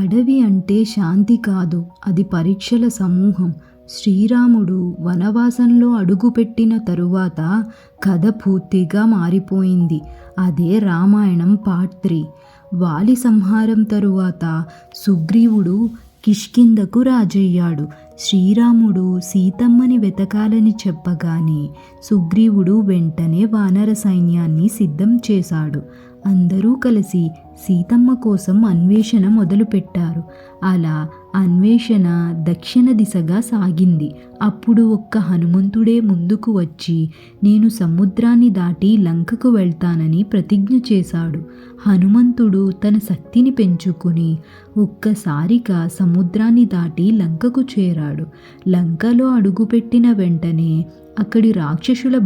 అడవి అంటే శాంతి కాదు, అది పరీక్షల సమూహం. శ్రీరాముడు వనవాసంలో అడుగుపెట్టిన తరువాత కథ పూర్తిగా మారిపోయింది. అదే రామాయణం పార్ట్ 3. వాలి సంహారం తరువాత సుగ్రీవుడు కిష్కింధకు రాజయ్యాడు. శ్రీరాముడు సీతమ్మని వెతకాలని చెప్పగానే సుగ్రీవుడు వెంటనే వానర సైన్యాన్ని సిద్ధం చేశాడు. అందరూ కలిసి సీతమ్మ కోసం అన్వేషణ మొదలుపెట్టారు. అలా అన్వేషణ దక్షిణ దిశగా సాగింది. అప్పుడు ఒక్క హనుమంతుడే ముందుకు వచ్చి, నేను సముద్రాన్ని దాటి లంకకు వెళ్తానని ప్రతిజ్ఞ చేశాడు. హనుమంతుడు తన శక్తిని పెంచుకుని ఒక్కసారిగా సముద్రాన్ని దాటి లంకకు చేరాడు. లంకలో అడుగుపెట్టిన వెంటనే అక్కడి రాక్షసుల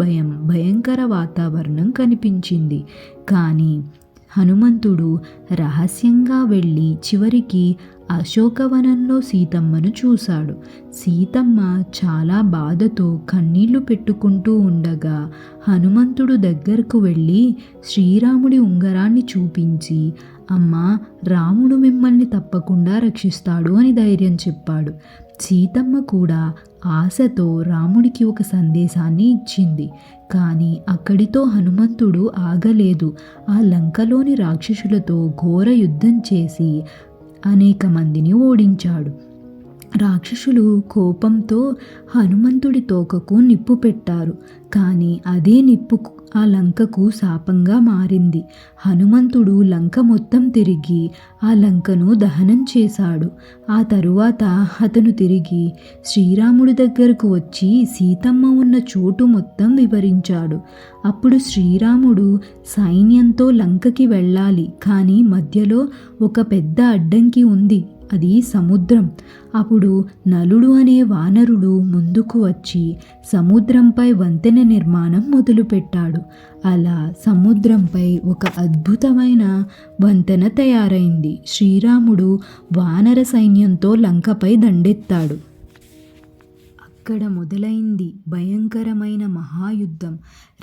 భయంకర వాతావరణం కనిపించింది. కానీ హనుమంతుడు రహస్యంగా వెళ్ళి చివరికి అశోకవనంలో సీతమ్మను చూశాడు. సీతమ్మ చాలా బాధతో కన్నీళ్లు పెట్టుకుంటూ ఉండగా హనుమంతుడు దగ్గరకు వెళ్ళి శ్రీరాముడి ఉంగరాన్ని చూపించి, అమ్మా, రాముడు మిమ్మల్ని తప్పకుండా రక్షిస్తాడు అని ధైర్యం చెప్పాడు. సీతమ్మ కూడా ఆశతో రాముడికి ఒక సందేశాన్ని ఇచ్చింది. కానీ అక్కడితో హనుమంతుడు ఆగలేదు. ఆ లంకలోని రాక్షసులతో ఘోర యుద్ధం చేసి అనేక మందిని ఓడించాడు. రాక్షసులు కోపంతో హనుమంతుడి తోకకు నిప్పు పెట్టారు. కానీ అదే నిప్పు ఆ లంకకు శాపంగా మారింది. హనుమంతుడు లంక మొత్తం తిరిగి ఆ లంకను దహనం చేశాడు. ఆ తరువాత అతను తిరిగి శ్రీరాముడి దగ్గరకు వచ్చి సీతమ్మ ఉన్న చోటు మొత్తం వివరించాడు. అప్పుడు శ్రీరాముడు సైన్యంతో లంకకి వెళ్ళాలి, కానీ మధ్యలో ఒక పెద్ద అడ్డంకి ఉంది, అది సముద్రం. అప్పుడు నలుడు అనే వానరుడు ముందుకు వచ్చి సముద్రంపై వంతెన నిర్మాణం మొదలుపెట్టాడు. అలా సముద్రంపై ఒక అద్భుతమైన వంతెన తయారైంది. శ్రీరాముడు వానర సైన్యంతో లంకపై దండెత్తాడు. అక్కడ మొదలైంది భయంకరమైన మహాయుద్ధం.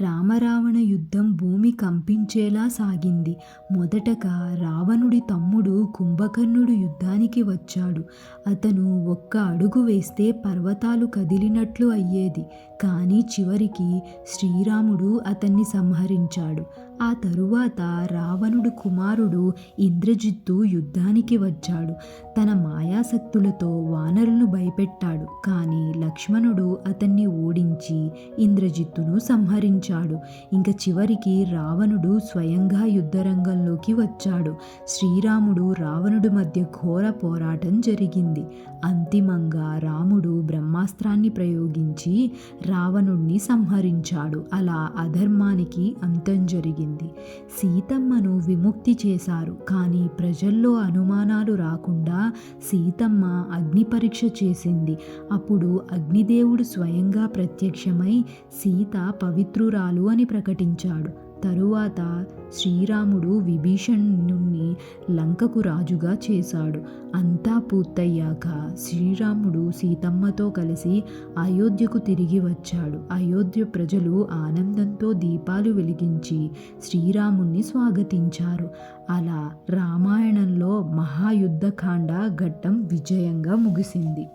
రామరావణ యుద్ధం భూమి కంపించేలా సాగింది. మొదటగా రావణుడి తమ్ముడు కుంభకర్ణుడు యుద్ధానికి వచ్చాడు. అతను ఒక్క అడుగు వేస్తే పర్వతాలు కదిలినట్లు అయ్యేది. కానీ చివరికి శ్రీరాముడు అతన్ని సంహరించాడు. ఆ తరువాత రావణుడు కుమారుడు ఇంద్రజిత్తు యుద్ధానికి వచ్చాడు. తన మాయాశక్తులతో వానరులను భయపెట్టాడు. కానీ లక్ష్మణుడు అతన్ని ఓడించి ఇంద్రజిత్తును సంహరించాడు. ఇంక చివరికి రావణుడు స్వయంగా యుద్ధరంగంలోకి వచ్చాడు. శ్రీరాముడు రావణుడి మధ్య ఘోర పోరాటం జరిగింది. అంతిమంగా రాముడు బ్రహ్మాస్త్రాన్ని ప్రయోగించి రావణుడిని సంహరించాడు. అలా అధర్మానికి అంతం జరిగింది. సీతమ్మను విముక్తి చేశారు. కానీ ప్రజల్లో అనుమానాలు రాకుండా సీతమ్మ అగ్ని పరీక్ష చేసింది. అప్పుడు అగ్నిదేవుడు స్వయంగా ప్రత్యక్షమై సీత పవిత్రురాలు అని ప్రకటించాడు. తరువాత శ్రీరాముడు విభీషణుణ్ణి లంకకు రాజుగా చేశాడు. అంతా పూర్తయ్యాక శ్రీరాముడు సీతమ్మతో కలిసి అయోధ్యకు తిరిగి వచ్చాడు. అయోధ్య ప్రజలు ఆనందంతో దీపాలు వెలిగించి శ్రీరాముణ్ణి స్వాగతించారు. అలా రామాయణంలో మహాయుద్ధకాండ ఘట్టం విజయంగా ముగిసింది.